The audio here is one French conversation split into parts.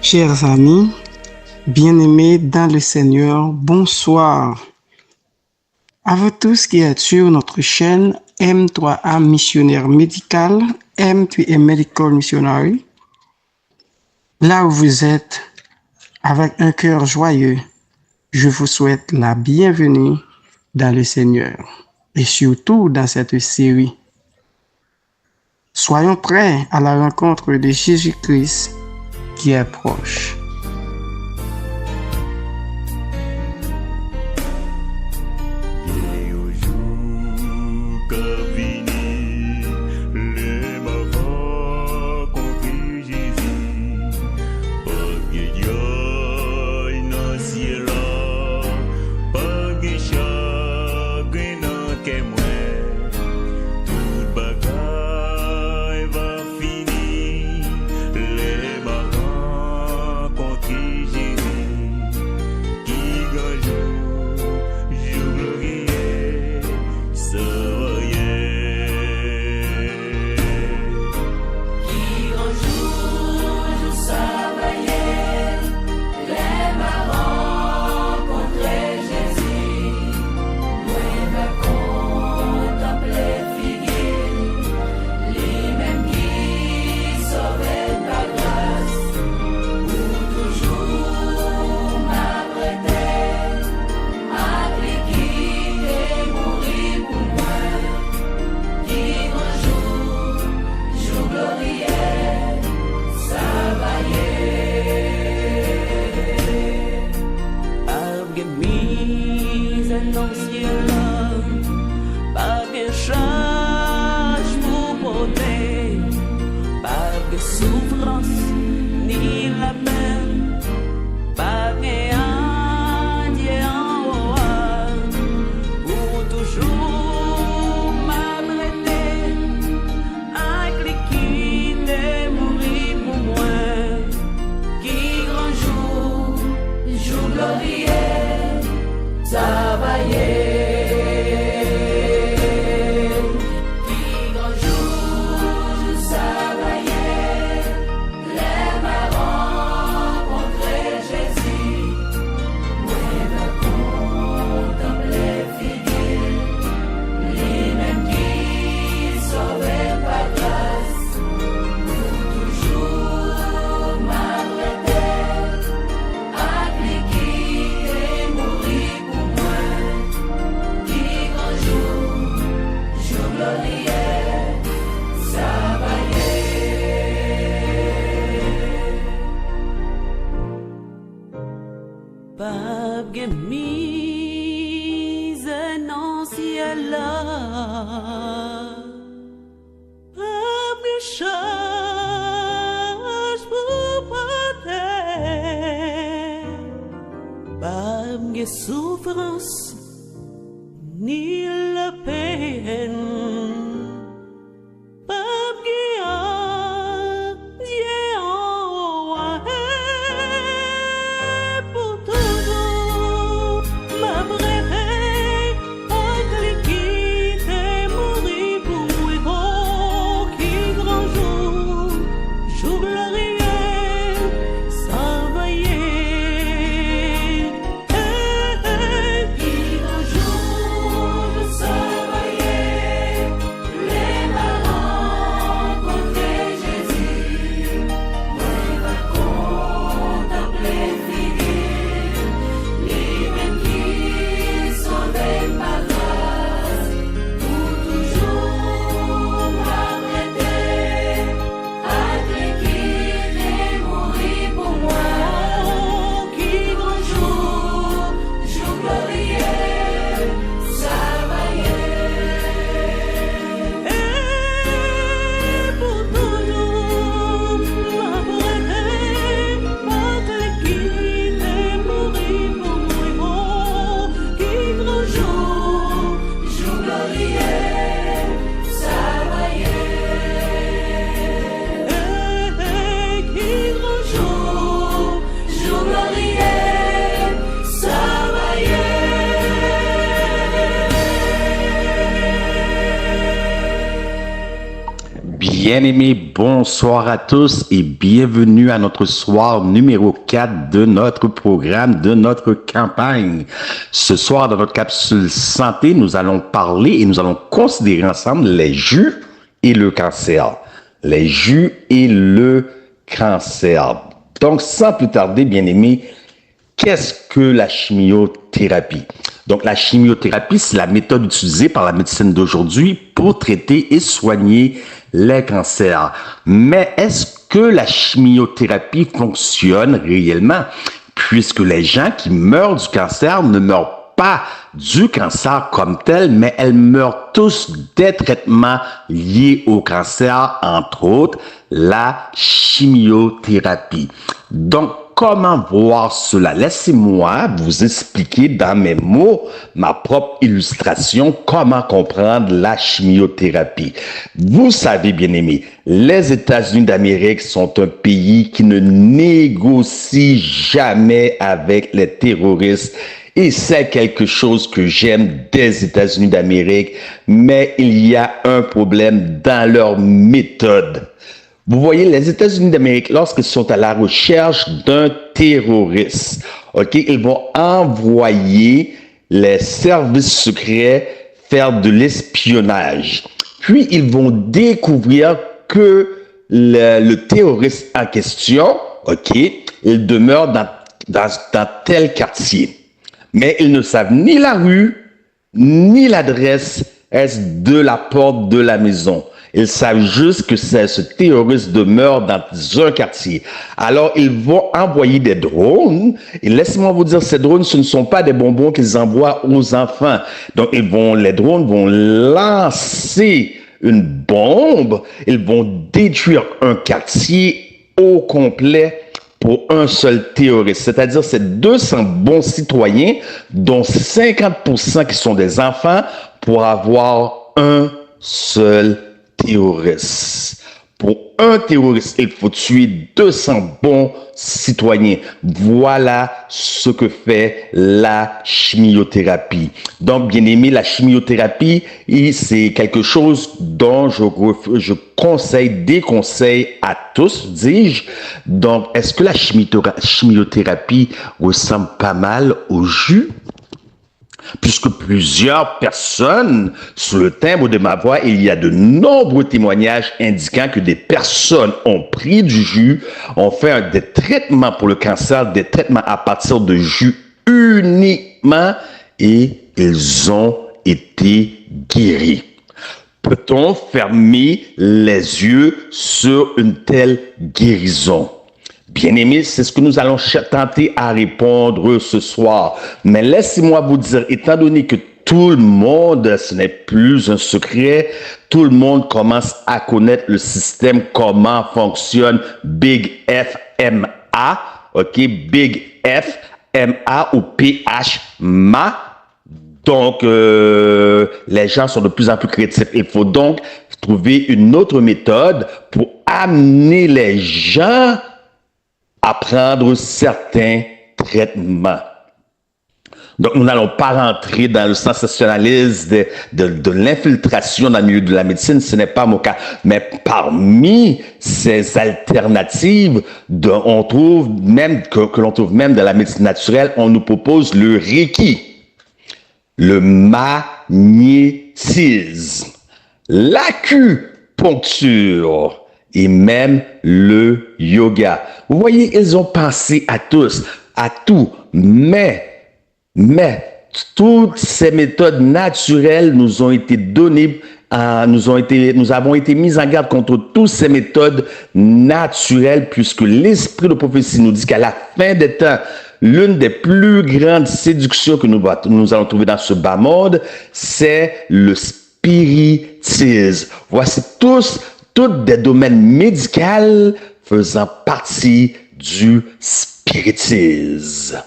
Chers amis, bien-aimés dans le Seigneur, bonsoir. À vous tous qui êtes sur notre chaîne M3A Missionnaire Médical, M3A Medical Missionary. Là où vous êtes, avec un cœur joyeux, je vous souhaite la bienvenue dans le Seigneur et surtout dans cette série. Soyons prêts à la rencontre de Jésus-Christ qui est proche. Souffrance ni la peine, pas Dieu en pour toujours m'abreuver, quitter mourir pour évoquer qui grand jour glorieux, s'envoyer. Bien-aimés, bonsoir à tous et bienvenue à notre soir numéro 4 de notre programme, de notre campagne. Ce soir, dans notre capsule santé, nous allons parler et nous allons considérer ensemble les jus et le cancer. Les jus et le cancer. Donc, sans plus tarder, bien-aimés, qu'est-ce que la chimiothérapie? Donc, la chimiothérapie, c'est la méthode utilisée par la médecine d'aujourd'hui pour traiter et soigner les cancers. Mais est-ce que la chimiothérapie fonctionne réellement? Puisque les gens qui meurent du cancer ne meurent pas du cancer comme tel, mais elles meurent tous des traitements liés au cancer, entre autres la chimiothérapie. Donc, comment voir cela? Laissez-moi vous expliquer dans mes mots, ma propre illustration, comment comprendre la chimiothérapie. Vous savez, bien aimés, les États-Unis d'Amérique sont un pays qui ne négocie jamais avec les terroristes. Et c'est quelque chose que j'aime des États-Unis d'Amérique, mais il y a un problème dans leur méthode. Vous voyez, les États-Unis d'Amérique, lorsqu'ils sont à la recherche d'un terroriste, ils vont envoyer les services secrets faire de l'espionnage. Puis, ils vont découvrir que le terroriste en question, il demeure dans tel quartier. Mais ils ne savent ni la rue, ni l'adresse de la porte de la maison. Ils savent juste que ce terroriste demeure dans un quartier. Alors, ils vont envoyer des drones. Et laissez-moi vous dire, ces drones, ce ne sont pas des bonbons qu'ils envoient aux enfants. Donc, les drones vont lancer une bombe. Ils vont détruire un quartier au complet pour un seul terroriste. C'est-à-dire, c'est 200 bons citoyens, dont 50% qui sont des enfants, pour avoir un seul terroriste. Pour un terroriste, il faut tuer 200 bons citoyens. Voilà ce que fait la chimiothérapie. Donc, bien aimé, la chimiothérapie, c'est quelque chose dont je déconseille à tous, dis-je. Donc, est-ce que la chimiothérapie ressemble pas mal au jus? Puisque plusieurs personnes, sur le timbre de ma voix, il y a de nombreux témoignages indiquant que des personnes ont pris du jus, ont fait des traitements pour le cancer, des traitements à partir de jus uniquement, et ils ont été guéris. Peut-on fermer les yeux sur une telle guérison? Bien-aimés, c'est ce que nous allons tenter à répondre ce soir. Mais laissez-moi vous dire, étant donné que tout le monde, ce n'est plus un secret, tout le monde commence à connaître le système, comment fonctionne Big FMA, Big FMA ou PHMA. Donc, les gens sont de plus en plus créatifs. Il faut donc trouver une autre méthode pour amener les gens à prendre certains traitements. Donc, nous n'allons pas rentrer dans le sensationnalisme de l'infiltration dans le milieu de la médecine, ce n'est pas mon cas. Mais parmi ces alternatives, que l'on trouve même dans la médecine naturelle, on nous propose le Reiki, le magnétisme, l'acupuncture, et même le yoga. Vous voyez, ils ont pensé à tout, mais toutes ces méthodes naturelles nous ont été données, nous avons été mis en garde contre toutes ces méthodes naturelles, puisque l'esprit de prophétie nous dit qu'à la fin des temps, l'une des plus grandes séductions que nous allons trouver dans ce bas monde, c'est le spiritisme. Voici tous des domaines médicaux faisant partie du spiritisme.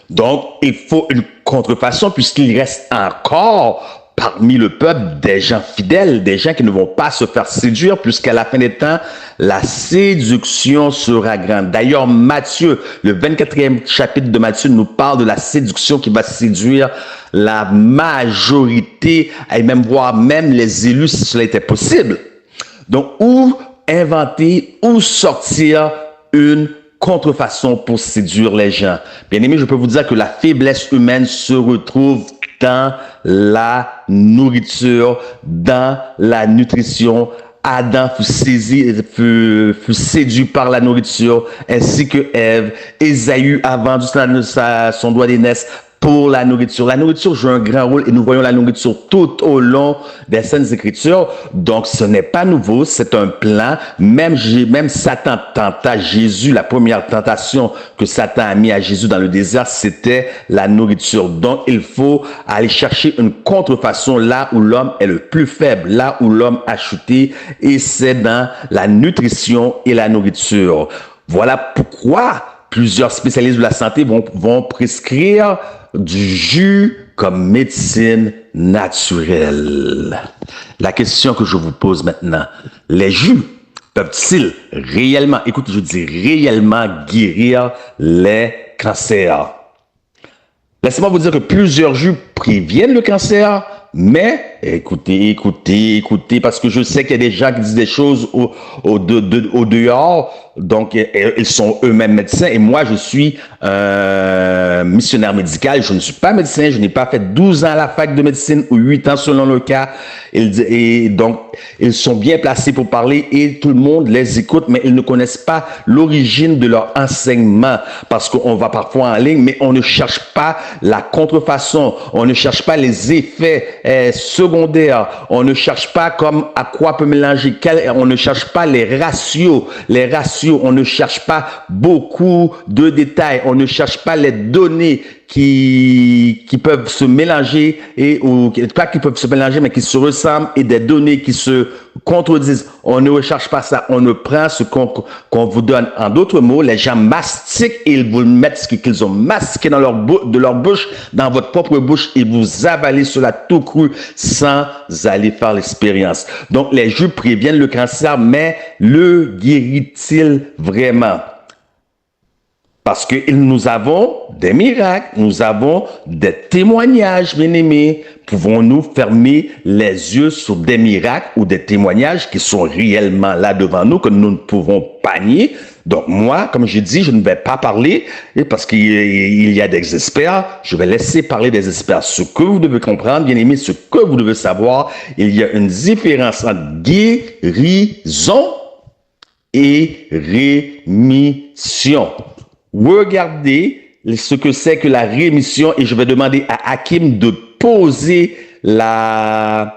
Donc, il faut une contrefaçon puisqu'il reste encore parmi le peuple des gens fidèles, des gens qui ne vont pas se faire séduire puisqu'à la fin des temps, la séduction sera grande. D'ailleurs, Matthieu, le 24e chapitre de Matthieu nous parle de la séduction qui va séduire la majorité et même voire même les élus si cela était possible. Donc, où inventer, où sortir une contrefaçon pour séduire les gens. Bien aimé, je peux vous dire que la faiblesse humaine se retrouve dans la nourriture, dans la nutrition. Adam fut séduit par la nourriture, ainsi que Ève. Ésaü a vendu son doigt d'aînesse pour la nourriture. La nourriture joue un grand rôle et nous voyons la nourriture tout au long des Saintes Écritures. Donc, ce n'est pas nouveau, c'est un plan. Même Satan tenta Jésus. La première tentation que Satan a mis à Jésus dans le désert, c'était la nourriture. Donc, il faut aller chercher une contrefaçon là où l'homme est le plus faible, là où l'homme a chuté, et c'est dans la nutrition et la nourriture. Voilà pourquoi plusieurs spécialistes de la santé vont prescrire du jus comme médecine naturelle. La question que je vous pose maintenant, les jus peuvent-ils réellement, écoutez, je dis réellement guérir les cancers? Laissez-moi vous dire que plusieurs jus préviennent le cancer, mais écoutez, parce que je sais qu'il y a des gens qui disent des choses au dehors, donc ils sont eux-mêmes médecins, et moi je suis missionnaire médical, je ne suis pas médecin, je n'ai pas fait 12 ans à la fac de médecine, ou 8 ans selon le cas, et donc ils sont bien placés pour parler, et tout le monde les écoute, mais ils ne connaissent pas l'origine de leur enseignement, parce qu'on va parfois en ligne, mais on ne cherche pas la contrefaçon, on ne cherche pas les effets secondaires, on ne cherche pas comme à quoi peut mélanger, on ne cherche pas les ratios, on ne cherche pas beaucoup de détails, on ne cherche pas les données qui peuvent se mélanger ou pas qui peuvent se mélanger mais qui se ressemblent, et des données qui se contredisent. On ne recherche pas ça, on ne prend ce qu'on vous donne. En d'autres mots, les gens mastiquent et ils vous mettent ce qu'ils ont masqué dans de leur bouche, dans votre propre bouche, et vous avalez cela tout cru sans aller faire l'expérience. Donc les jus préviennent le cancer, mais le guérit-il vraiment? Parce que nous avons des miracles, nous avons des témoignages, bien-aimés. Pouvons-nous fermer les yeux sur des miracles ou des témoignages qui sont réellement là devant nous, que nous ne pouvons pas nier? Donc moi, comme je dis, je ne vais pas parler, et parce qu'il y a des experts, je vais laisser parler des experts. Ce que vous devez comprendre, bien-aimés, ce que vous devez savoir, il y a une différence entre guérison et rémission. Regardez ce que c'est que la rémission, et je vais demander à Hakim de poser la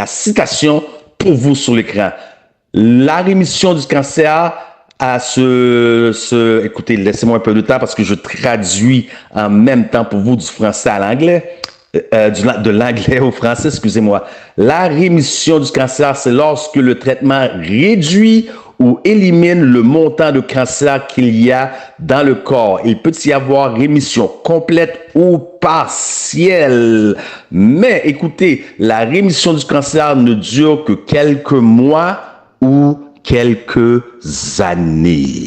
citation pour vous sur l'écran. La rémission du cancer a écoutez, laissez-moi un peu de temps parce que je traduis en même temps pour vous du français à l'anglais. De l'anglais au français, excusez-moi. La rémission du cancer, c'est lorsque le traitement réduit ou élimine le montant de cancer qu'il y a dans le corps. Il peut y avoir rémission complète ou partielle. Mais écoutez, la rémission du cancer ne dure que quelques mois ou quelques années.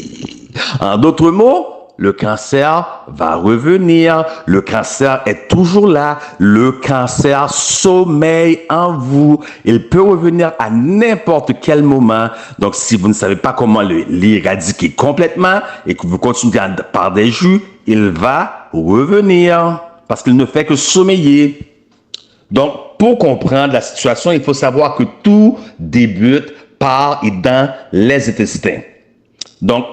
En d'autres mots, le cancer va revenir. Le cancer est toujours là. Le cancer sommeille en vous. Il peut revenir à n'importe quel moment. Donc, si vous ne savez pas comment l'éradiquer complètement et que vous continuez par des jus, il va revenir parce qu'il ne fait que sommeiller. Donc, pour comprendre la situation, il faut savoir que tout débute par et dans les intestins. Donc,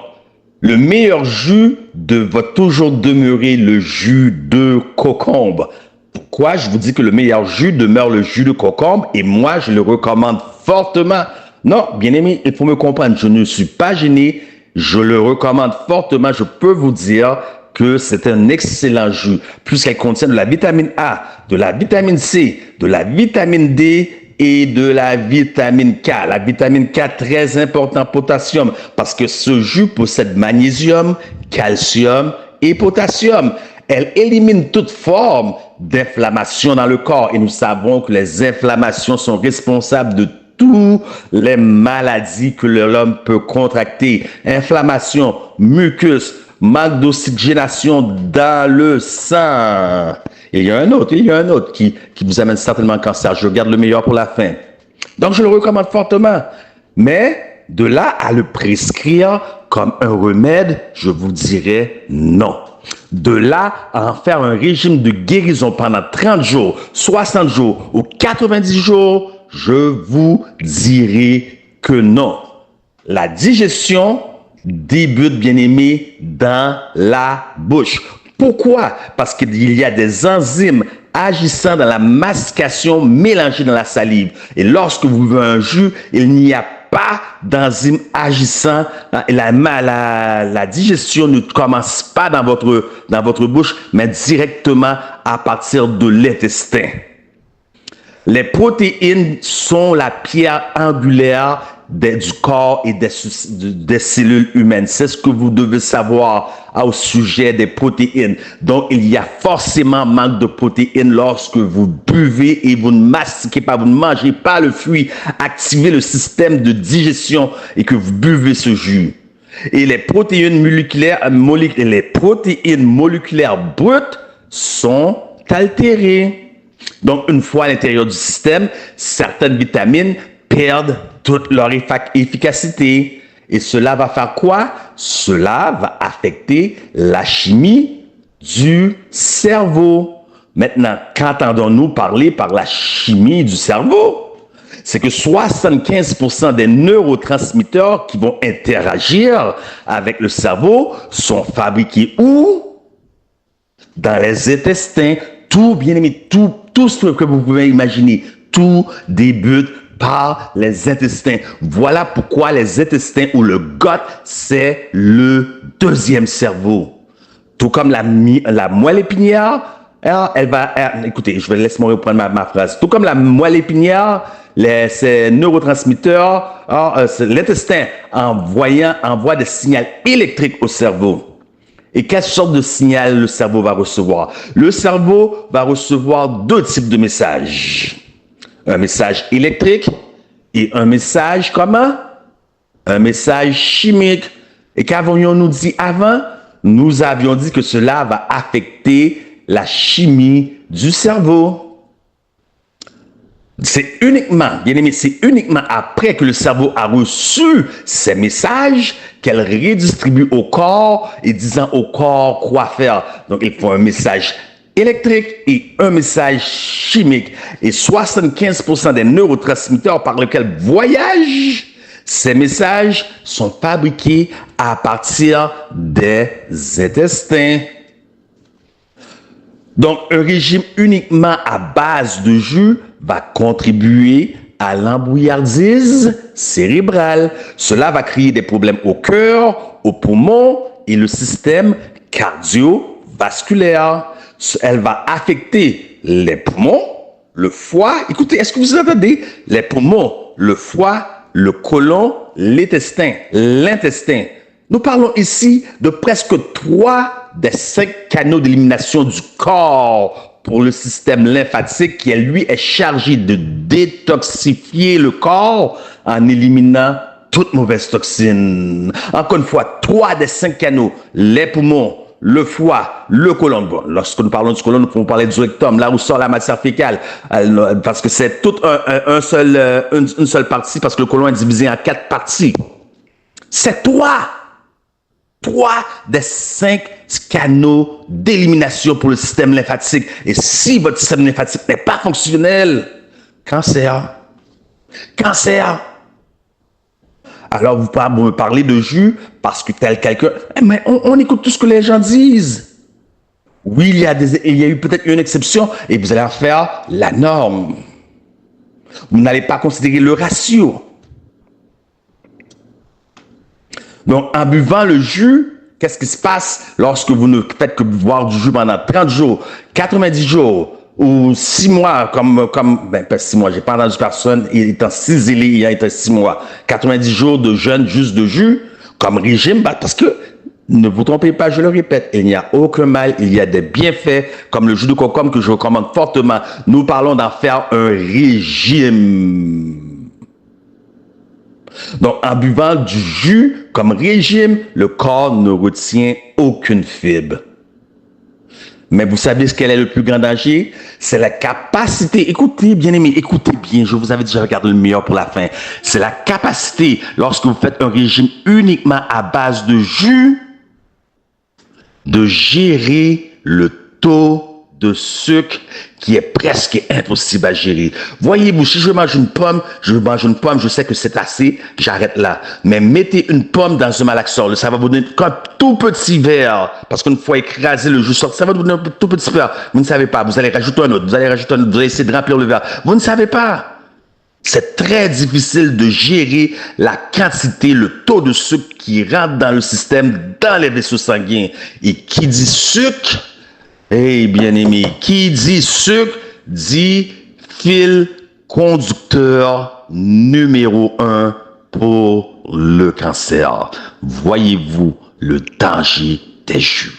le meilleur jus va toujours demeurer le jus de concombre. Pourquoi je vous dis que le meilleur jus demeure le jus de concombre, et moi je le recommande fortement? Non, bien aimé, il faut me comprendre, je ne suis pas gêné, je le recommande fortement, je peux vous dire que c'est un excellent jus, puisqu'elle contient de la vitamine A, de la vitamine C, de la vitamine D, et de la vitamine K. La vitamine K, très important, potassium, parce que ce jus possède magnésium, calcium et potassium. Elle élimine toute forme d'inflammation dans le corps, et nous savons que les inflammations sont responsables de toutes les maladies que l'homme peut contracter. Inflammation, mucus, manque d'oxygénation dans le sang. Il y a un autre qui vous amène certainement un cancer. Je garde le meilleur pour la fin. Donc, je le recommande fortement. Mais de là à le prescrire comme un remède, je vous dirais non. De là à en faire un régime de guérison pendant 30 jours, 60 jours ou 90 jours, je vous dirai que non. La digestion débute, bien aimé, dans la bouche. Pourquoi? Parce qu'il y a des enzymes agissant dans la mastication mélangée dans la salive. Et lorsque vous buvez un jus, il n'y a pas d'enzymes agissant. La digestion ne commence pas dans votre bouche, mais directement à partir de l'intestin. Les protéines sont la pierre angulaire du corps et des cellules humaines. C'est ce que vous devez savoir au sujet des protéines. Donc, il y a forcément manque de protéines lorsque vous buvez et vous ne mastiquez pas, vous ne mangez pas le fruit. Activez le système de digestion et que vous buvez ce jus. Et les protéines moléculaires brutes sont altérées. Donc, une fois à l'intérieur du système, certaines vitamines perdent toute leur efficacité. Et cela va faire quoi? Cela va affecter la chimie du cerveau. Maintenant, qu'entendons-nous parler par la chimie du cerveau? C'est que 75% des neurotransmetteurs qui vont interagir avec le cerveau sont fabriqués où? Dans les intestins. Tout, bien aimé, tout ce que vous pouvez imaginer, tout débute par les intestins. Voilà pourquoi les intestins ou le gut, c'est le deuxième cerveau. Tout comme la moelle épinière, écoutez, je vais laisser moi reprendre ma phrase. Tout comme la moelle épinière, ces neurotransmetteurs, l'intestin envoie des signaux électriques au cerveau. Et quelle sorte de signal le cerveau va recevoir? Le cerveau va recevoir deux types de messages. Un message électrique et un message comment? Un message chimique. Et qu'avions-nous dit avant? Nous avions dit que cela va affecter la chimie du cerveau. C'est uniquement, bien aimé, c'est uniquement après que le cerveau a reçu ces messages qu'elle redistribue au corps et disant au corps quoi faire. Donc, il faut un message électrique et un message chimique. Et 75% des neurotransmetteurs par lesquels voyagent ces messages sont fabriqués à partir des intestins. Donc, un régime uniquement à base de jus va contribuer à l'embrouillardise cérébrale. Cela va créer des problèmes au cœur, aux poumons et le système cardiovasculaire. Elle va affecter les poumons, le foie. Écoutez, est-ce que vous entendez? Les poumons, le foie, le côlon, l'intestin. Nous parlons ici de presque 3 des 5 canaux d'élimination du corps pour le système lymphatique qui, lui, est chargé de détoxifier le corps en éliminant toute mauvaise toxine. Encore une fois, 3 des 5 canaux, les poumons, le foie, le côlon. Bon, lorsque nous parlons du côlon, nous pouvons parler du rectum, là où sort la matière fécale, parce que c'est toute une seule partie, parce que le côlon est divisé en 4 parties. C'est 3 des 5 canaux d'élimination pour le système lymphatique. Et si votre système lymphatique n'est pas fonctionnel, cancer. Alors, vous pouvez me parler de jus parce que tel quelqu'un... Mais on écoute tout ce que les gens disent. Oui, il y a eu peut-être une exception et vous allez en faire la norme. Vous n'allez pas considérer le ratio. Donc, en buvant le jus, qu'est-ce qui se passe lorsque vous ne faites que boire du jus pendant 30 jours, 90 jours ou 6 mois, pas 6 mois, j'ai pas entendu personne étant ciselé il y a 6 mois, 90 jours de jeûne juste de jus, comme régime, parce que, ne vous trompez pas, je le répète, il n'y a aucun mal, il y a des bienfaits, comme le jus de concombre que je recommande fortement. Nous parlons d'en faire un régime. Donc, en buvant du jus comme régime, le corps ne retient aucune fibre. Mais vous savez ce quel est le plus grand danger? C'est la capacité. Écoutez, bien aimé, écoutez bien. Je vous avais déjà regardé le meilleur pour la fin. C'est la capacité, lorsque vous faites un régime uniquement à base de jus, de gérer le taux de sucre qui est presque impossible à gérer. Voyez-vous, si je mange une pomme, je sais que c'est assez, j'arrête là. Mais mettez une pomme dans un malaxeur, ça va vous donner un tout petit verre, parce qu'une fois écrasé le jus sorti, ça va vous donner un tout petit verre. Vous ne savez pas, vous allez rajouter un autre, vous allez essayer de remplir le verre. Vous ne savez pas. C'est très difficile de gérer la quantité, le taux de sucre qui rentre dans le système, dans les vaisseaux sanguins. Et qui dit sucre, bien aimé, qui dit sucre, dit fil conducteur numéro 1 pour le cancer. Voyez-vous le danger des jus.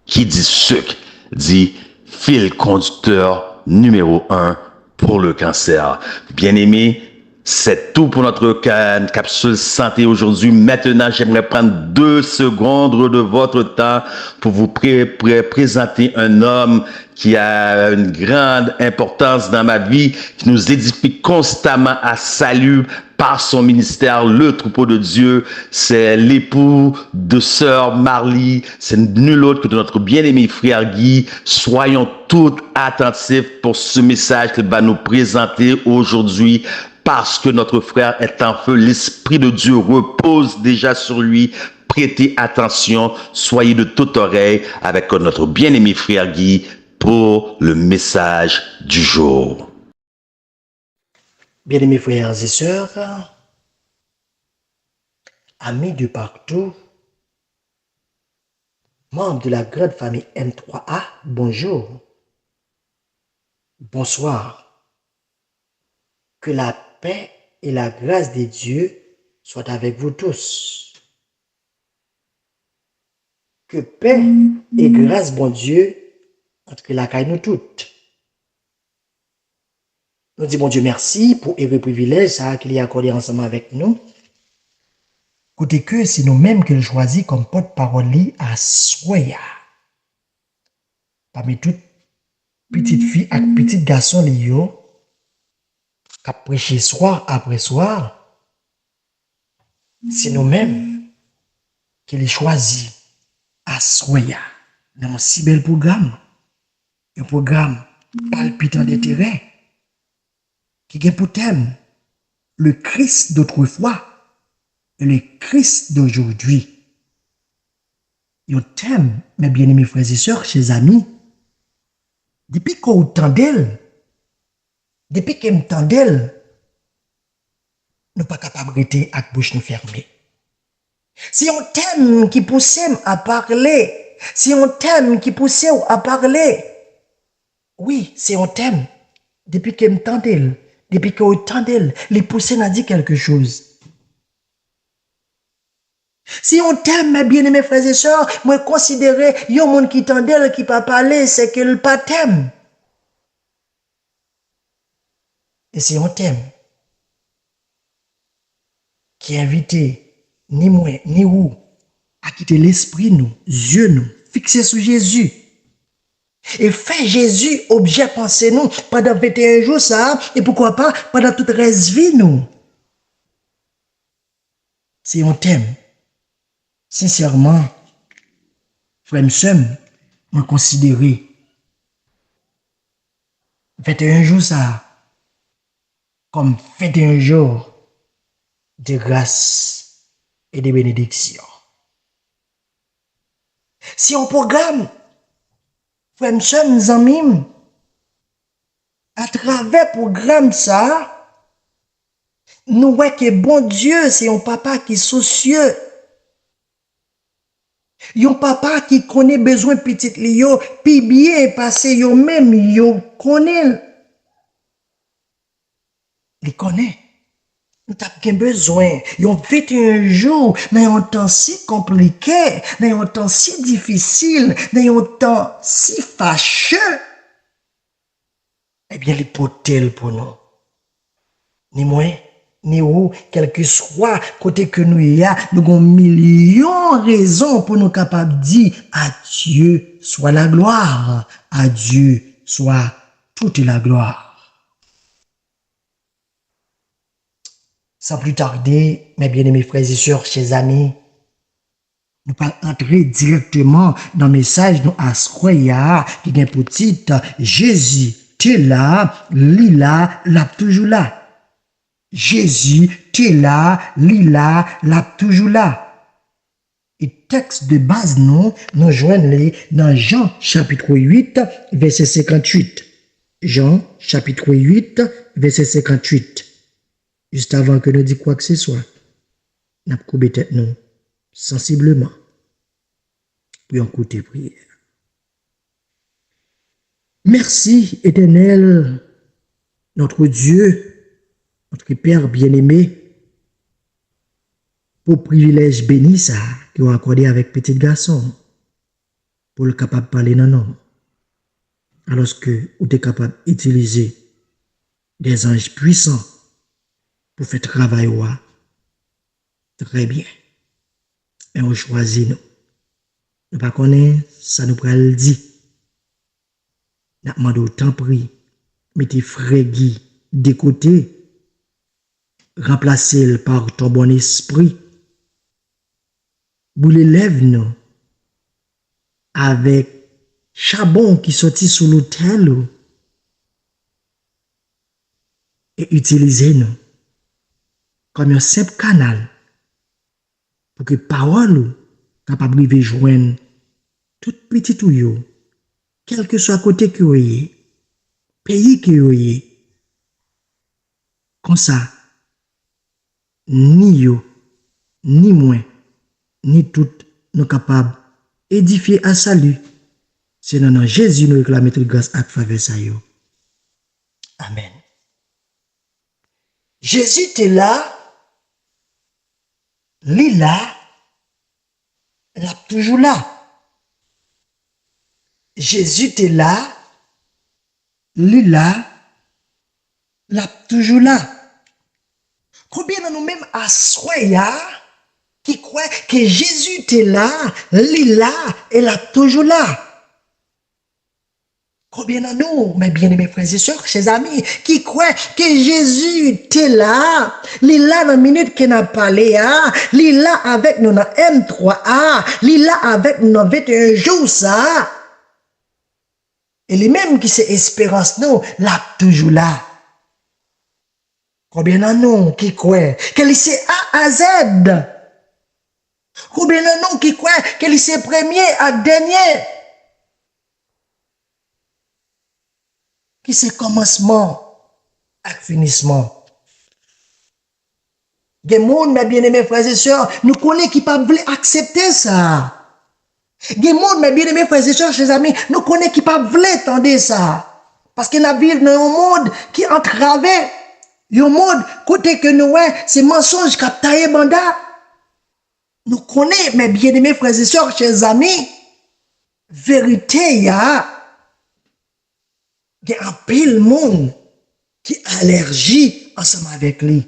Qui dit sucre, dit fil conducteur numéro 1 pour le cancer. Bien aimé, c'est tout pour notre capsule santé aujourd'hui. Maintenant, j'aimerais prendre 2 secondes de votre temps pour vous présenter un homme qui a une grande importance dans ma vie, qui nous édifie constamment à salut par son ministère, le troupeau de Dieu. C'est l'époux de sœur Marlie. C'est nul autre que de notre bien-aimé frère Guy. Soyons tous attentifs pour ce message qu'il va nous présenter aujourd'hui. Parce que notre frère est en feu, l'Esprit de Dieu repose déjà sur lui. Prêtez attention, soyez de toute oreille avec notre bien-aimé frère Guy pour le message du jour. Bien-aimés frères et sœurs, amis de partout, membres de la grande famille M3A, bonjour, bonsoir, que la paix et la grâce de Dieu soient avec vous tous. Que paix et grâce, bon Dieu, entre la caille nous toutes. Nous disons, bon Dieu, merci pour le privilège qu'il a accordé ensemble avec nous. Écoutez que c'est nous-mêmes qu'il choisit comme porte-parole à Soya. Parmi toutes petites filles et petits garçons, qui prêché soir après soir, c'est nous-mêmes qu'il choisit à Soya dans un si bel programme, un programme palpitant d'intérêt, qui a pour thème le Christ d'autrefois et le Christ d'aujourd'hui. Un thème, mes bien-aimés frères et sœurs, chers amis, depuis qu'on t'endelle, depuis qu'on t'endelle, nous ne sommes pas capables de rester avec bouche nous fermée. Si on thème qui pousse à parler, si on thème qui pousse à parler, oui, c'est un thème. Depuis qu'on m'entendelle, depuis qu'on t'endelle, les poussées n'a dit quelque chose. Si on t'aime, mes bien-aimés frères et sœurs, moi considérer yon monde qui t'endelle, qui pas parler, c'est qu'il pas t'aime. Et si on t'aime, qui est invité, ni moi, ni vous, à quitter l'esprit, nous, yeux, nous, fixer sur Jésus. Et faire Jésus objet pensée nous pendant 21 jours, ça, et pourquoi pas pendant toute reste vie, nous. Si on t'aime, sincèrement, frère Msem, me considérer 21 jours, ça, comme 21 jours de grâce et de bénédiction. Si on programme, frère Msem, nous en mime, à travers le programme, ça, nous voyons que bon Dieu, c'est un papa qui est soucieux. Yon papa qui connaît besoin petit yo, puis bien passé yo même yo connaît. Il connaît. Nous avons besoin. Yon 21 jours, dans un temps si compliqué, dans un temps si difficile, dans un temps si fâcheux. Eh bien, les potels pour nous. Ni moins, Néo, quel que soit côté que nous y a, nous avons millions de raisons pour nous capables de dire à Dieu soit la gloire, à Dieu soit toute la gloire. Sans plus tarder, mes bien-aimés frères et sœurs, chers amis, nous allons entrer directement dans le message nous Asroya qui est pour titre Jésus, t'es là, lila, là, toujours là. Jésus, t'es là, lila, là, toujours là. Et texte de base, nous joignons dans Jean chapitre 8, verset 58. Jean chapitre 8, verset 58. Juste avant que nous disions quoi que ce soit, nous avons coupé tête nous sensiblement pour écouter prière. Merci, Éternel, notre Dieu, notre Père bien-aimé, pour privilège béni ça, qui ont accordé avec petit garçon, pour le capable de parler dans nous. Alors que vous êtes capable d'utiliser des anges puissants pour faire travail, très bien. Et on choisit nous. Nous ne connaissons pas, ça nous prend le dit. Nous demandons autant pris, mettez frère Guy de côté, remplacez-le par ton bon esprit. Vous l'élève nous avec charbon qui sortit sous l'autel et utilisez-nous comme un simple canal pour que parole capable de joindre tout petit ou quel que soit côté que vous ayez, pays que vous ayez, comme ça, ni yo, ni moi, ni tout nous capables d'édifier à salut. C'est dans Jésus nous réclamons toute grâce à faveur ça yo. Amen. Jésus est là, lila, là toujours là. Jésus est là, lila, là toujours là. Combien de nous-mêmes à Soya qui croient que Jésus est là, lila, et là toujours là. Combien de nous, mes bien-aimés frères et sœurs, chers amis, qui croient que Jésus est là, lila dans la minute qu'il a parlé, lila avec nous dans M3A, lila avec nous dans 21 jours ça. Et les mêmes qui c'est espérance nous, là toujours là. Combien de nous qui croient que c'est A à Z? Combien de nous qui croient que c'est premier à dernier? Qui c'est commencement à finissement? Des gens, mes bien-aimés frères et sœurs, nous connaissons qui ne veulent pas accepter ça. Des gens, mes bien-aimés frères et sœurs, chers amis, nous connaissons qui ne veulent pas entendre ça. Parce que nous vivons dans un monde qui entrave. Un monde côté que nous, c'est mensonge qui a taillé banda. Nous connaissons, mes bien-aimés frères et sœurs, chers amis, vérité, il y a un pile monde qui a allergie ensemble avec lui.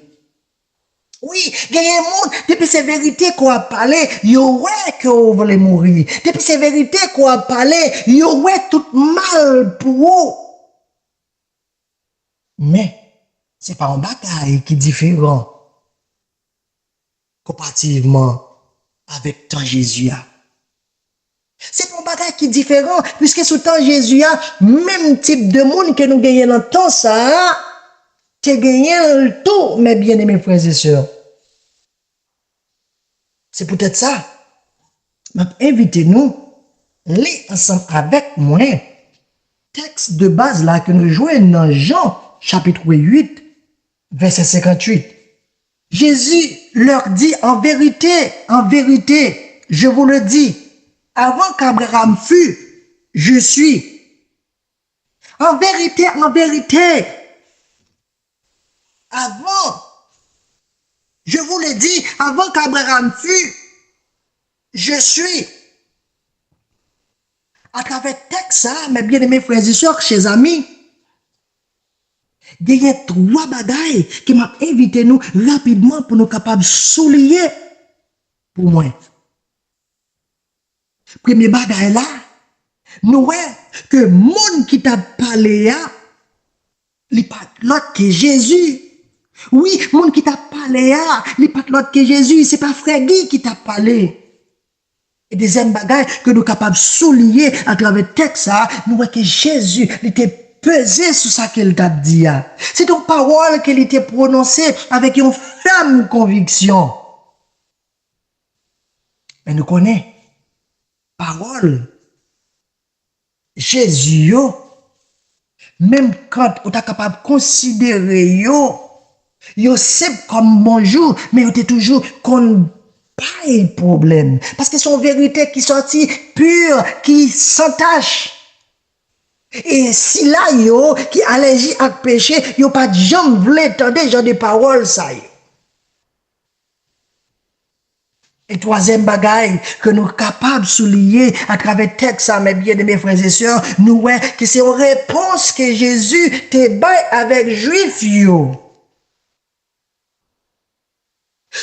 Oui, il y a un monde, depuis ces vérités qu'on a parlé, il y aurait que vous voulez mourir. Depuis ces vérités qu'on a parlé, il y aurait tout mal pour vous. Mais, c'est pas un bagaille qui est différent comparativement avec temps Jésus. C'est un bagaille qui est différent, puisque sous temps Jésus, même type de monde que nous gagnons dans le temps, ça, tu gagnes le tout, mes bien-aimés frères et sœurs. C'est peut-être ça. Invitez-nous, lire ensemble avec moi, texte de base là que nous jouons dans Jean, chapitre 8, verset 58. Jésus leur dit en vérité, je vous le dis, avant qu'Abraham fût, je suis. En vérité, avant, je vous le dis, avant qu'Abraham fût, je suis. À travers texte ça, mes bien-aimés frères et sœurs, chers amis, Il y a trois bagailles qui m'a invité nous rapidement pour nous capables de souligner pour moi. Premier bagaille là, nous voyons que le monde qui t'a parlé là, il n'est pas l'autre que Jésus. Oui, le monde qui t'a parlé là, il n'est pas l'autre que Jésus. C'est pas Frère Guy qui t'a parlé. Et deuxième bagaille que nous sommes capables de souligner à travers le texte, nous voyons que Jésus il était pesé sur ça qu'il t'a dit. C'est une parole qu'il était prononcée avec une ferme conviction. Mais nous connaissons parole Jésus, même quand on est capable de considérer yo simple comme bonjour, mais on est toujours qu'on pas de problème. Parce que son vérité qui sortit pure, qui s'entache. Et si là, yo, qui allergie à péché, yo pas de jambes vle tendre genre de paroles ça. Et troisième bagaille que nous sommes capables de souligner à travers le texte, mes bien-aimés frères et sœurs, nous voyons que c'est une réponse que Jésus te baille avec Juifs yo.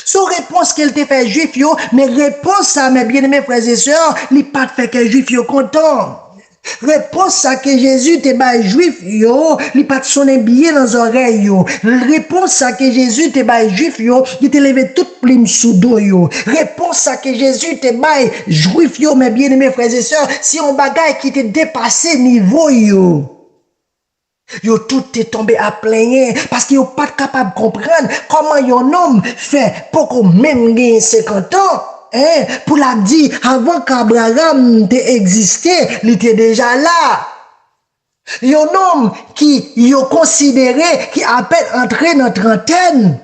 Son réponse qu'elle te fait Juif yo, mais réponse ça, mes bien-aimés frères et sœurs, il pas fait que Juif yo content. Réponse ça que Jésus te baille Juif yo, il pas sonner bien dans les oreilles yo. Réponse ça que Jésus te baille Juif yo, il te levé toute plume sous dos yo. Réponse ça que Jésus te baille Juif yo, mes bien-aimés frères et sœurs, si on bagaille qui te dépassé niveau yo. Yo tout est tombé à plaigner parce qu'ils n'ont pas capable de comprendre comment un homme fait pour qu'on même gagne 50 ans. Pour la dire, avant qu'Abraham t'ait existé, il était déjà là. Un homme qui yo considéré, qui a peine entré dans la trentaine,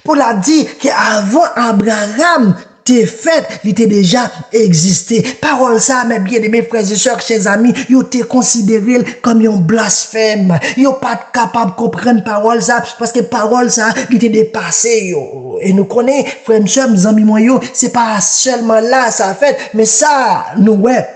pour la dire qu'avant Abraham t'es fait, il était déjà existé. Parole ça, mes bien-aimés frères et sœurs, chers amis, yo t'es considéré comme un blasphème. Yo pas capable de comprendre parole ça, parce que parole ça, il était dépassé, yo. Et nous connaissons, frères et sœurs, mes amis, moi, yo, c'est pas seulement là, ça fait, mais ça, nous, ouais.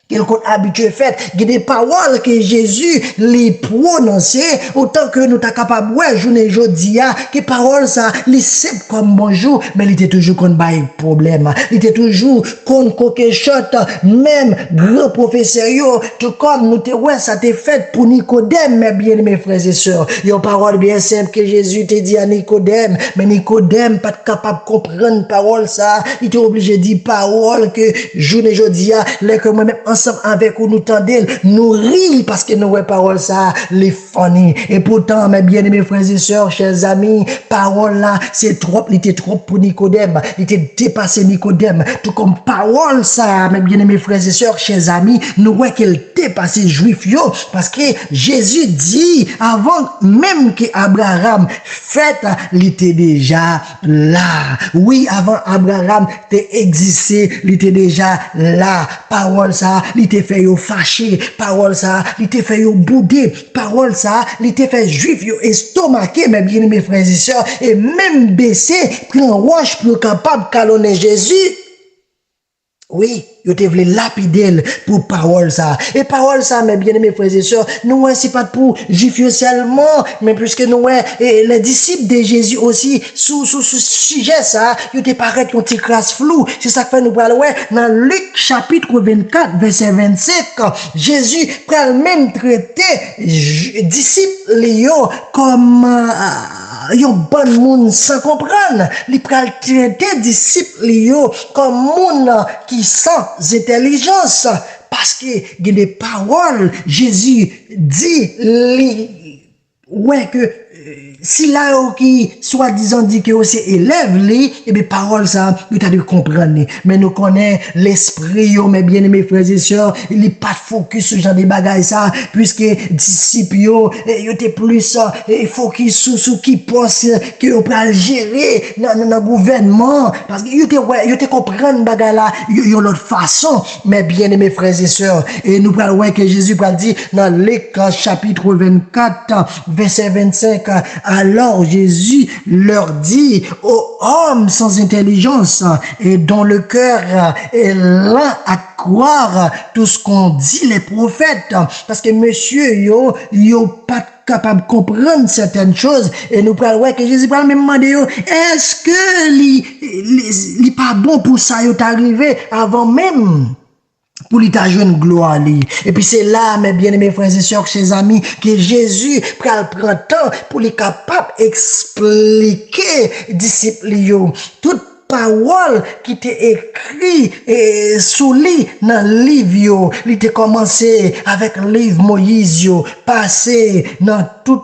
Qu'il qu'on habitué fait, il y a des paroles que Jésus les prononçait, autant que nous t'as capable, ouais, journée jodi a, que paroles ça, les simple comme bonjour, mais il était toujours qu'on bail problème, il était toujours qu'on quelque chose, même grand professeur yo, tout comme nous te, ouais, ça t'est fait pour Nicodème, mes bien-aimés frères et sœurs, une parole bien simple que Jésus t'a dit à Nicodème, mais Nicodème pas capable de comprendre parole ça, il était obligé de dire parole que journée jodi a, les que moi-même ensemble avec vous nous tendez, nous rire parce que nous parole ça, les funny. Et pourtant, mes bien-aimés frères et sœurs, chers amis, parole là, c'est trop, il était trop pour Nicodème, il était dépassé Nicodème. Tout comme parole ça, mes bien-aimés frères et sœurs, chers amis, nous voyons qu'il dépassé Juif yo, parce que Jésus dit, avant même que Abraham fait, il était déjà là. Oui, avant Abraham t'est existé, il était déjà là. Parole ça, il te fait yo fâché, parole ça, il te fait yo boudé, parole ça, il te fait juif yo estomaqué, mes bien-aimés frères et sœurs, et même baissé, pris un roche pour capable de calonner Jésus. Oui, yo te voulait lapider pour parole ça. Et parole ça, mes bien-aimés frères et sœurs, nous, c'est pas pour juifs seulement, mais puisque nous, les disciples de Jésus aussi, sous sujet ça, yo te paraît un petit classe flou. C'est ça que fait nous parler, dans Luc chapitre 24, verset 25, Jésus prend même traité disciples yo comme, yon bon moun sans comprendre. Il pral traiter disciples yo comme moun qui sans intelligence. Parce que il y a des paroles, Jésus dit, ouais, que si là qui soi-disant dit que c'est élève li, et bien parole ça, vous avez de comprendre. Mais nous connaissons l'esprit, mes bien-aimés frères et sœurs, il n'est pas focus sur genre de bagaille ça, puisque disciples yo était plus focus sur qui pense que on peut gérer dans le gouvernement, parce que yo te comprendre bagaille là, yo l'autre façon, mes bien-aimés frères et sœurs. Et nous parlons que Jésus parle dit dans Luc chapitre 24 verset 25. Alors Jésus leur dit aux hommes sans intelligence et dont le cœur est lent à croire tout ce qu'on dit les prophètes, parce que monsieur yo pas capable de comprendre certaines choses et nous prenons ouais que Jésus parle même demander est-ce que li pas bon pour ça yo t'arriver avant même pour lui ta jeune gloire li. Et puis c'est là mes bien-aimés frères et sœurs, chers amis, que Jésus prend temps pour les capable expliquer disciples yo toute parole qui était écrit et sous lit dans le livre yo, il était commencé avec le livre Moïse yo, passé dans tout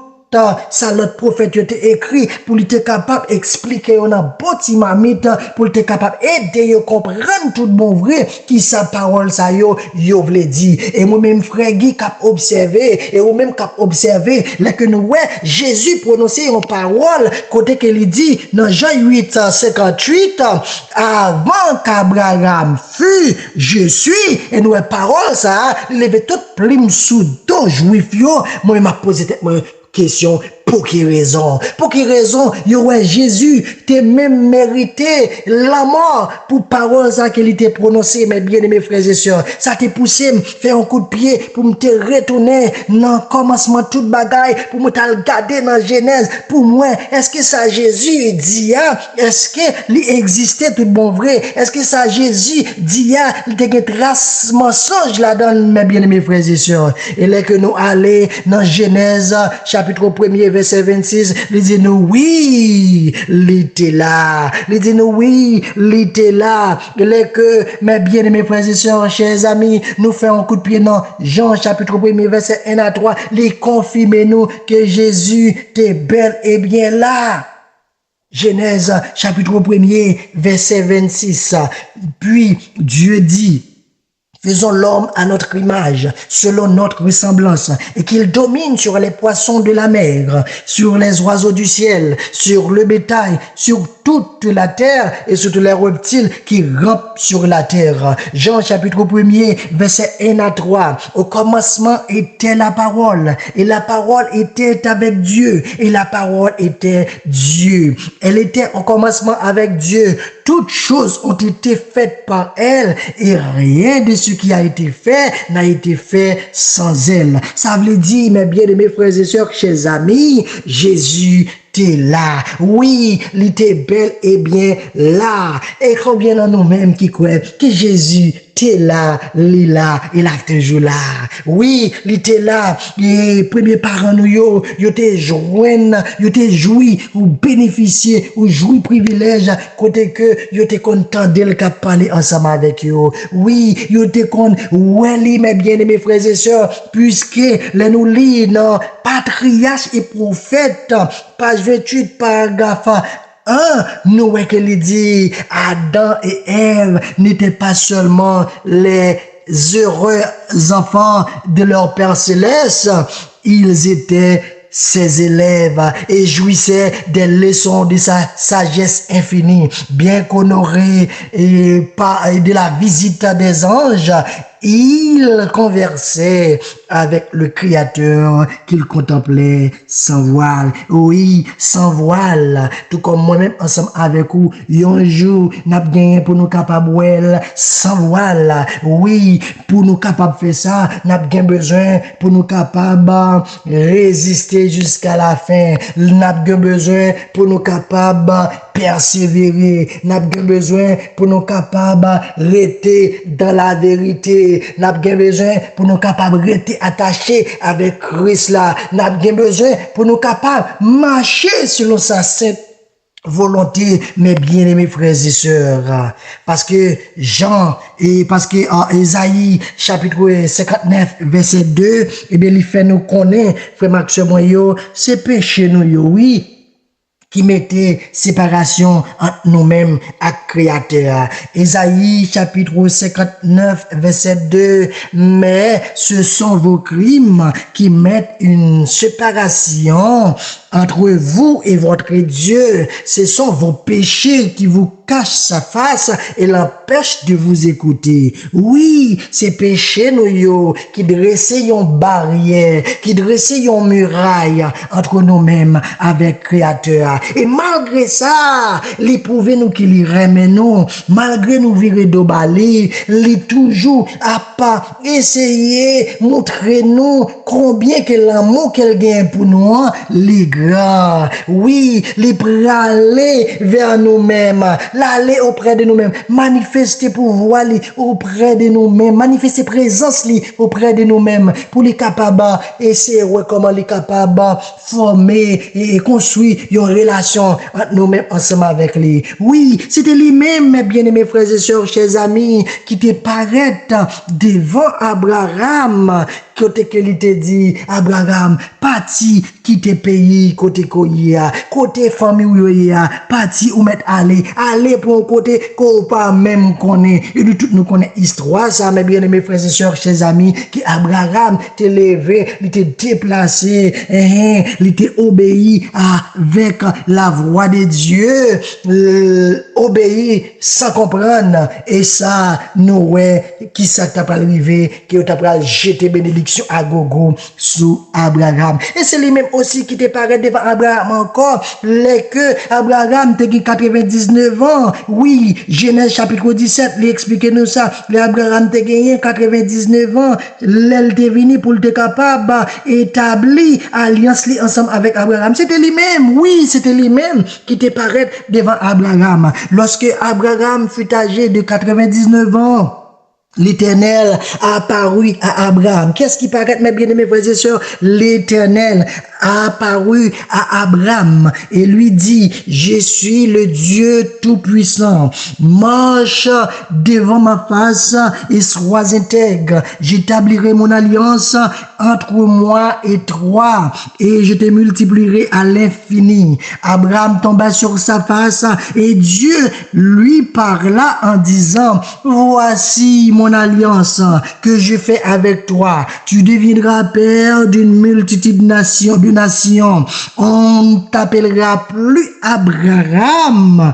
ça l'autre prophète était écrit pour être capable d'expliquer on a bon mamite pour être capable aider yo comprendre tout bon vrai qui sa parole ça yo voulait dire et moi même frère Guy cap observer et ou même cap observer là que nous ouais Jésus prononcer une parole côté que il dit dans Jean 8:58 avant qu'Abraham fût je suis et nous parole ça lever toute plume sous dos juif yo moi m'a posé question pour qui raison ouais Jésus t'es même mérité la mort pour parole ça qu'il était prononcé mes bien-aimés frères et sœurs ça t'a poussé me faire un coup de pied pour me te retourner dans commencement toute bagaille pour me t'al garder dans Genèse pour moi est-ce que ça Jésus dit est-ce que il existait tout bon vrai est-ce que ça Jésus dit il te une trace mensonge là-dedans mes bien-aimés frères et sœurs et là que nous aller dans Genèse chapitre 1er verset 26, il dit nous oui, il était là. Il dit nous oui, il était là. Il est que mes bien-aimés frères et sœurs, chers amis, nous faisons un coup de pied dans Jean chapitre 1er verset 1 à 3, les confirmez nous que Jésus est bel et bien là. Genèse chapitre 1er verset 26. Puis Dieu dit faisons l'homme à notre image, selon notre ressemblance, et qu'il domine sur les poissons de la mer, sur les oiseaux du ciel, sur le bétail, sur toute la terre et sur tous les reptiles qui rampent sur la terre. Jean chapitre 1er, verset 1 à 3. Au commencement était la parole, et la parole était avec Dieu, et la parole était Dieu. Elle était au commencement avec Dieu. Toutes choses ont été faites par elle, et rien de ce qui a été fait n'a été fait sans elle. Ça veut dire, mes bien-aimés frères et sœurs, chers amis, Jésus t'es là. Oui, il était bel et bien là. Et combien de nous-mêmes qui croient que Jésus t'es là, il est là, il a toujours là. Oui, il était là. Les premiers parents nous yo t'es joui ou bénéficier ou joui privilège côté que yo t'es content d'elle qu'a parler ensemble avec yo. Oui, yo t'es content ouais mes bien-aimés frères et sœurs puisque les nous lit dans Patriarche et Prophète page 28 paragraphe 1, nous voyons qu'il dit Adam et Ève n'étaient pas seulement les heureux enfants de leur Père Céleste, ils étaient ses élèves et jouissaient des leçons de sa sagesse infinie, bien qu'honorés de la visite des anges. Il conversait avec le Créateur qu'il contemplait sans voile. Oui, sans voile. Tout comme moi-même ensemble avec vous, un jour, n'a gagné pour nous capables sans voile. Oui, pour nous capables faire ça, n'a gagné besoin pour nous capables résister jusqu'à la fin. N'a gagné besoin pour nous capables persévérer. N'a besoin pour nous capables rester dans la vérité. N'a besoin pour nous capables rester attachés avec Christ là. N'a besoin pour nous capables marcher selon sa sainte volonté, mes bien-aimés frères et sœurs. Parce que en Ésaïe, chapitre 59, verset 2, eh bien, il fait nous connaître, frère Maxime, c'est péché nous, oui, qui mettait séparation entre nous-mêmes et Créateur. Ésaïe chapitre 59 verset 2, mais ce sont vos crimes qui mettent une séparation entre vous et votre Dieu. Ce sont vos péchés qui vous cachent sa face et l'empêchent de vous écouter. Oui, ces péchés nous yo, qui dressaient une barrière, qui dressaient une muraille entre nous-mêmes avec Créateur. Et malgré ça, les prouver nous qui les remet nous, malgré nous virer d'obali, les toujours à pas essayer montrer nous combien que l'amour qu'elle gagne pour nous, les grands. Oui, les praler vers nous-mêmes, l'aller auprès de nous-mêmes, manifester pouvoir auprès de nous-mêmes, manifester présence auprès de nous-mêmes pour les capables essayer comment les capables former et construire une relation entre nous-mêmes ensemble avec lui. Oui, c'était lui-même, mes bien-aimés frères et sœurs, chers amis, qui te paraît devant Abraham, côté que il te dit, Abraham, parti quitter pays, côté koya, côté famille où ya, parti ou mettre aller pour un côté qu'on pas même connaît. Et de tout nous connaît histoire, ça, mes bien-aimés frères et sœurs, chers amis, qui Abraham t'est levé, il t'est déplacé, il t'est obéi avec la voix de Dieu, obéi sans comprendre. Et ça, nous, ouais, qui ça t'a pas arrivé, qui t'a pas jeté bénédiction à gogo sous Abraham. Et c'est lui-même aussi qui te paraît devant Abraham encore, les que Abraham te 99 ans. Oui, Genèse chapitre 17, il explique nous ça. Abraham te gagné 99 ans, l'elle te venu pour te capable établir alliance ensemble avec Abraham. C'était lui-même, oui, c'était lui-même qui te paraît devant Abraham. Lorsque Abraham fut âgé de 99 ans, l'Éternel a apparu à Abraham. Qu'est-ce qui paraît, mes bien-aimés frères et sœurs? L'Éternel a apparu à Abraham et lui dit, je suis le Dieu Tout-Puissant. Marche devant ma face et sois intègre. J'établirai mon alliance entre moi et toi et je te multiplierai à l'infini. Abraham tomba sur sa face et Dieu lui parla en disant, voici mon alliance que je fais avec toi. Tu deviendras père d'une multitude de nations. On t'appellera plus Abraham,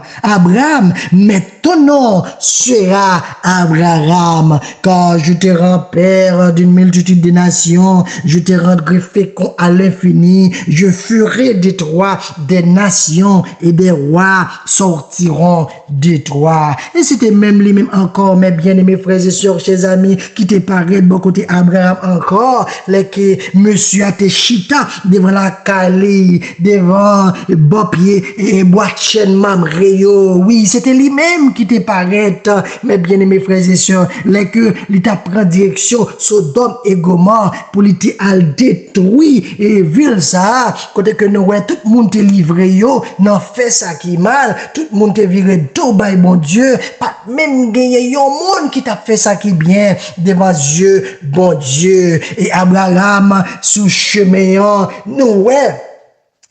mais ton nom sera Abraham, car je te rends père d'une multitude de nations. Je te rendrai fécond à l'infini. Je ferai de toi des nations et des rois sortiront de toi. Et c'était même lui-même encore, mes bien-aimés frères et sœurs, chers amis, qui te paraît de bon côté Abraham encore, les que monsieur a te chita devant la Cali, devant Bopier et Boitchen Mamreyo. Oui, c'était lui-même qui te paraît, mes bien-aimés frères et sœurs, les que il t'a pris direction Sodome et Gomorrhe pour lui al détruire et ville ça, côté que nous tout le monde te livré yo, n'en fait ça qui mal, tout le monde te viré tout by bon Dieu, pas même gagné yon monde qui t'a fait ça qui bien devant Dieu, bon Dieu. Et Abraham sous chemin nous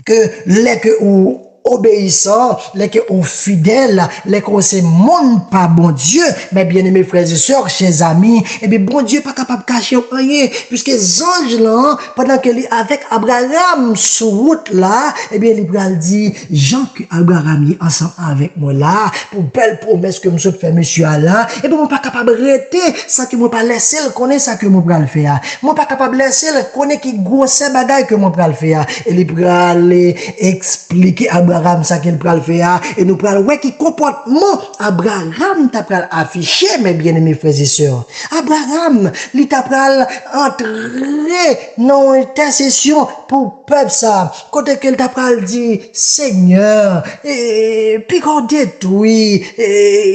que les que ou obéissant, les que ou fidèles, les que c'est monde pas bon Dieu, mais bien aimés frères et sœurs, chers amis, et bien bon Dieu pas capable de cacher rien, puisque les anges là, pendant qu'il est avec Abraham sur route là, et bien il dit, Jean que Abraham est ensemble avec moi là, pour belle promesse que monsieur fait monsieur là, et bien moi pas capable de arrêter ça que moi pas laisser le connaître ça que moi pral faire. Moi pas capable de laisser le connaître qui grosse bagaille que moi pral faire. Et il pral expliquer Abraham ça qu'il pral faire et nous pral ouais qui comportement Abraham t'a pral affiché, mes bien-aimés frères et sœurs. Abraham il t'a pral entrer dans intercession pour peuple ça, côté qu'il t'a pral dit Seigneur, et puis qu'on détruit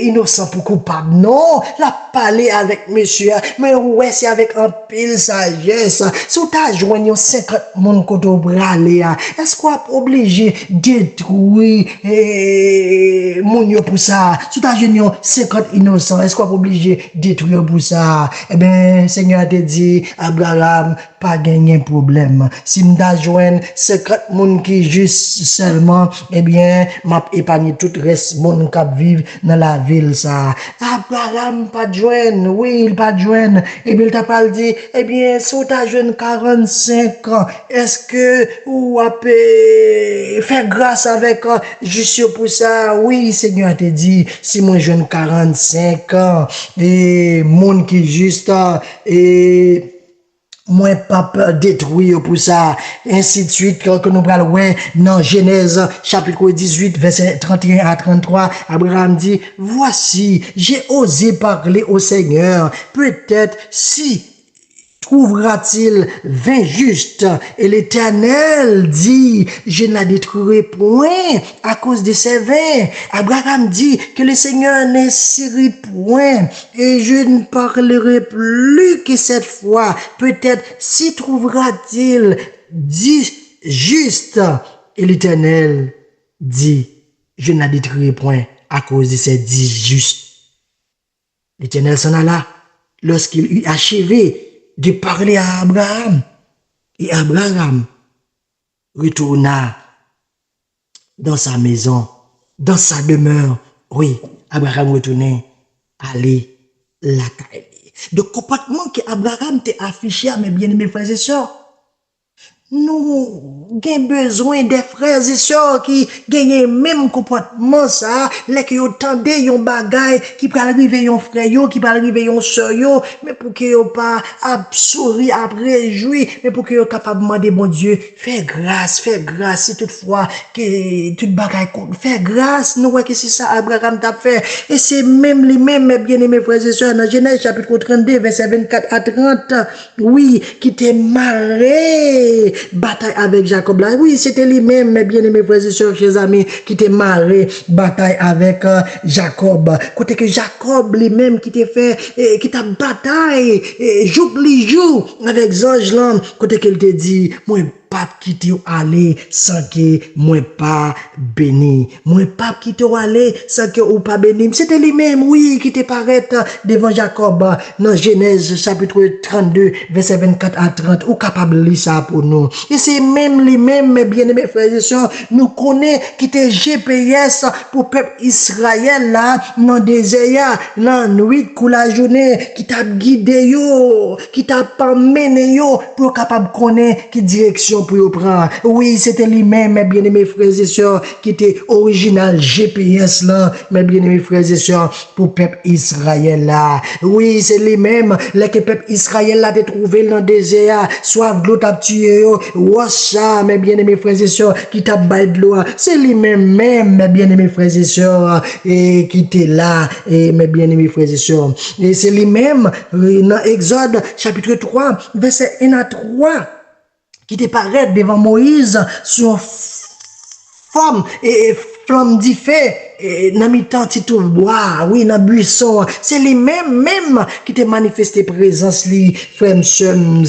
innocent pour coupable, non, la parler avec monsieur, mais ouais c'est avec un pile sagesse. Si t'as joint 50 monde côté braler, est-ce qu'on est obligé d'être détruire moun yo pour ça. Si t'as jeune 50 innocents, est-ce qu'on est obligé de détruire pour ça? Eh ben, Seigneur te dit, Abraham, pas gagner problème. Si m'ta joindre 50 moun qui juste seulement, eh bien, m'a épargné tout reste moun qui vivre dans la ville ça. Abraham pas joindre, oui, il pas joindre. Et bien, il t'a pas dit, eh bien, si t'as jeune 45 ans, est-ce que ou a faire grâce avec juste pour ça? Oui, Seigneur te dit, si mon jeune 45 ans, et moun qui juste, et moi pas détruire pour ça, ainsi de suite, que nous parlons, ouais, dans Genèse, chapitre 18, verset 31 à 33, Abraham dit, voici, j'ai osé parler au Seigneur, peut-être si trouvera-t-il 20 justes? Et l'Éternel dit, je ne la détruirai point à cause de ces 20. Abraham dit que le Seigneur n'insirit point et je ne parlerai plus que cette fois. Peut-être si trouvera-t-il 10 justes? Et l'Éternel dit, je ne la détruirai point à cause de ces 10 justes. L'Éternel s'en alla lorsqu'il eut achevé de parler à Abraham. Et Abraham retourna dans sa maison, dans sa demeure. Oui, Abraham retournait aller la caille. Le comportement que Abraham t'a affiché à mes bien-aimés frères et sœurs, nous avons besoin des frères et sœurs qui gagnent le même comportement ça, les qui entendent yon bagay qui peut arriver yon frère yo, qui peut arriver yon sœur yo, mais pour que yo pas sourire après jouir, mais pour que yo capable demander bon Dieu, fais grâce, si toutefois que toute bagay compte, fais grâce, nous voyons que c'est ça Abraham t'a fait, et c'est même les mêmes mes bien-aimés frères et sœurs dans Genèse chapitre 32 verset 24 à 30, oui, qui t'est marré bataille avec Jacob là. Oui, c'était lui-même, mes bien-aimés frères et sœurs, chers amis, qui t'est marré bataille avec Jacob. Côté que Jacob lui-même qui t'a fait, qui t'a bataille, jour les jours avec Zange là, côté qu'il te dit, moi, pas quitter aller sans que moi pas béni. Moi pas quitter aller sans que ou pas béni. C'était lui-même, oui, qui te paraît devant Jacob dans Genèse chapitre 32 verset 24 à 30 ou capable de lire ça pour nous. Et c'est même lui-même, mes bien-aimés frères et sœurs, nous connaît qui était GPS pour peuple Israël là dans désert, dans nuit pour la journée, qui t'a guidé yo, qui t'a pas mené yo pour capable connaître qui direction pour y prendre. Oui, c'était lui-même, mes bien-aimés frères et sœurs, qui était original GPS là, mes bien-aimés frères et sœurs, pour peuple Israël là. Oui, c'est lui-même, le peuple Israël là, de trouver dans le désert, soif de l'eau t'a tué, ça, mes bien-aimés frères et sœurs, qui t'a baillé de l'eau. C'est lui-même, mes bien-aimés frères et sœurs, et qui était là, et mes bien-aimés frères et sœurs. Et c'est lui-même, dans Exode chapitre 3, verset 1 à 3, qui te paraît devant Moïse sur forme et flamme d'y fait et dans mi-temps tu tout bois, oui, dans buisson, c'est lui-même qui te manifesté présence li, frère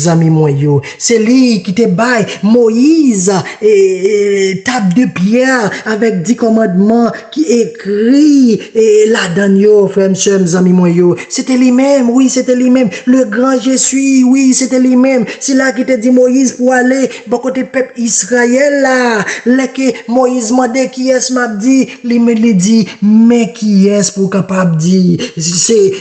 amis moyo, c'est lui qui te baille Moïse et table de pierre avec 10 commandements qui écrit et la danyo, frère amis moyo, c'était lui-même, oui, c'était lui-même, le grand je suis, oui, c'était lui-même, c'est là qui te dit Moïse pour aller bon côté peuple Israël là, là que Moïse m'a dit qui est m'a dit, lui me dit, mais qui est pour capable dire, c'est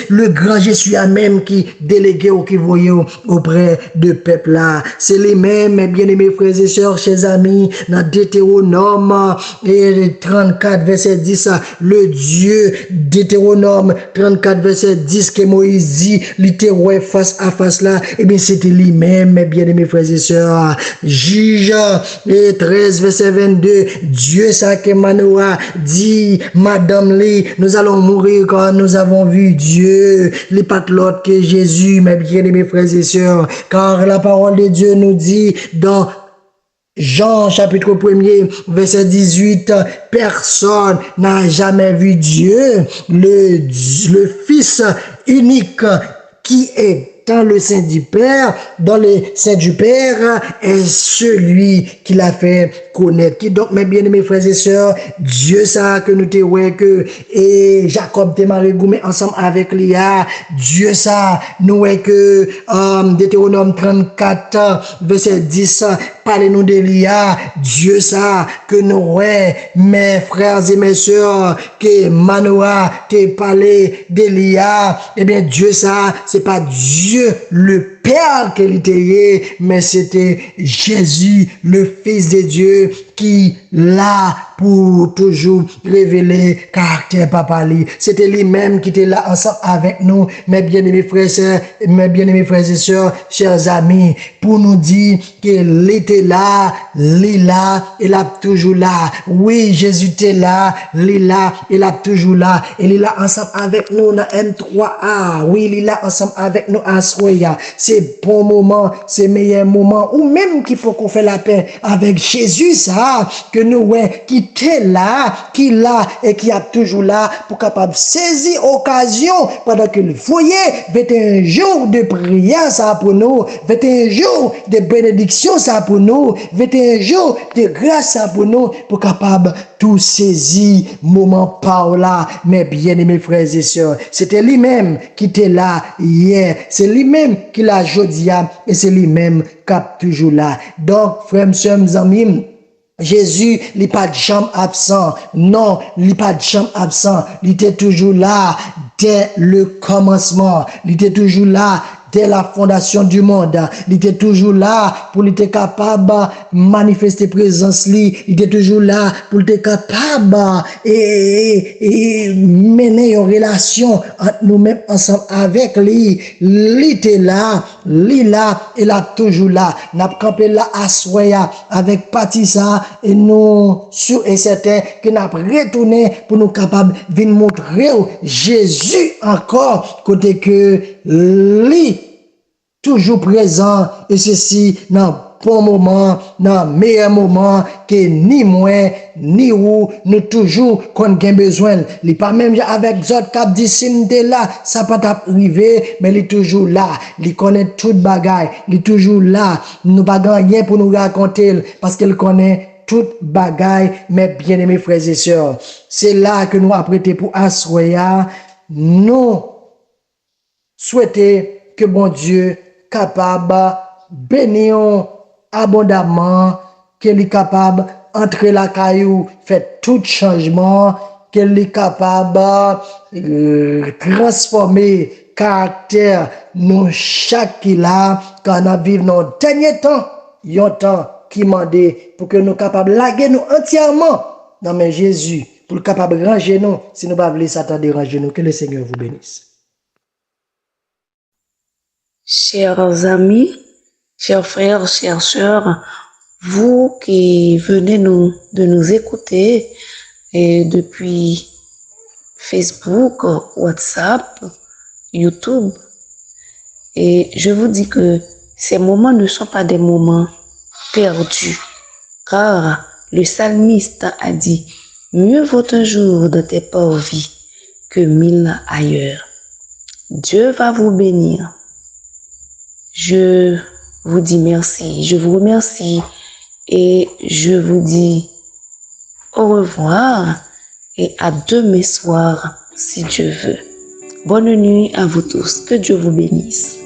le grand je suis à même qui délégué ou qui voyait auprès de peuple là, c'est les mêmes, mes bien-aimés frères et sœurs, chers amis, dans Deutéronome et 34 verset 10, le Dieu Deutéronome 34 verset 10 que Moïse dit, littéralement face à face là, et bien c'était lui-même, mes bien-aimés frères et sœurs, Juge et 13 verset 22, Dieu ça que Manoah dit, Madame Lee, nous allons mourir quand nous avons vu Dieu, les pas l'autre que Jésus, mes bien-aimés frères et sœurs, car la parole de Dieu nous dit dans Jean chapitre 1er verset 18, personne n'a jamais vu Dieu, le Fils unique qui est dans le sein du Père, est celui qui l'a fait connaître. Qui donc, mes bien-aimés frères et sœurs, Dieu ça que nous te ouais que et Jacob te marié goumé ensemble avec Léa. Dieu ça nous ouais que Deutéronome 34 verset 10 parlez-nous de Léa. Dieu ça que nous ouais mes frères et mes sœurs que Manoah te parlé de Léa. Eh bien Dieu ça c'est pas Dieu le Père qu'il était, mais c'était Jésus, le Fils de Dieu, qui l'a pour toujours révéler caractère papa lui. C'était lui-même qui était là ensemble avec nous, mes bien-aimés frères et sœurs, mes bien-aimés frères et sœurs, chers amis, pour nous dire qu'il était là, il est toujours là. Oui, Jésus était là, il est toujours là. Et il est là ensemble avec nous dans M3A. Oui, il est là ensemble avec nous à Soya. C'est bon moment, c'est meilleur moment, ou même qu'il faut qu'on fait la paix avec Jésus, ça, que nous, ouais, qui était là, qui là, et qui a toujours là, pour capable saisir occasion, pendant que le foyer, 21 jours de prière, ça pour nous, 21 jours de bénédiction, ça pour nous, 21 jours de grâce, ça pour nous, pour capable tout saisir, moment par là, mes bien-aimés frères et sœurs. C'était lui-même qui était là hier, c'est lui-même qui l'a aujourd'hui, et c'est lui-même qui est toujours là. Donc, frères, sœurs, mes amis, Jésus, il n'est pas de jambe absent. Non, il n'est pas de jambe absent. Il était toujours là dès le commencement. Il était toujours là dès la fondation du monde. Il était toujours là pour être capable de manifester présence. Il était toujours là pour être capable et mener une relation entre nous-mêmes ensemble avec lui. Il était là, il est toujours là. Nous avons campé là à Soya avec Patissa et nous sûrs et certains que nous avons retourné pour nous capables de montrer Jésus encore côté que lui toujours présent et ceci dans bon moment, dans meilleur moment que ni moi ni vous nous toujours qu'on a besoin. Il pas même avec autres cap dit là, ça pas arrivé, mais il est toujours là. Il connaît toute bagaille, il est toujours là. Nous pas rien pour nous raconter parce qu'il connaît toute bagaille, mes bien-aimés frères et sœurs. C'est là que nous apprêtons pour Assoya. Nous souhaiter que bon Dieu capable bénir abondamment, qu'il est capable entrer la caillou, faire tout changement, qu'il est capable transformer caractère nous chaque qui là quand on vivre dans le dernier temps, un temps qui m'a dit pour que nous capables laguer nous entièrement dans mes Jésus, pour capable ranger nous si nous pas voulons Satan déranger nous. Que le Seigneur vous bénisse. Chers amis, chers frères, chères sœurs, vous qui venez de nous écouter et depuis Facebook, WhatsApp, YouTube, et je vous dis que ces moments ne sont pas des moments perdus, car le psalmiste a dit « Mieux vaut un jour de tes pauvres vies que 1000 ailleurs ». Dieu va vous bénir. Je vous dis merci, je vous remercie et je vous dis au revoir et à demain soir si Dieu veut. Bonne nuit à vous tous, que Dieu vous bénisse.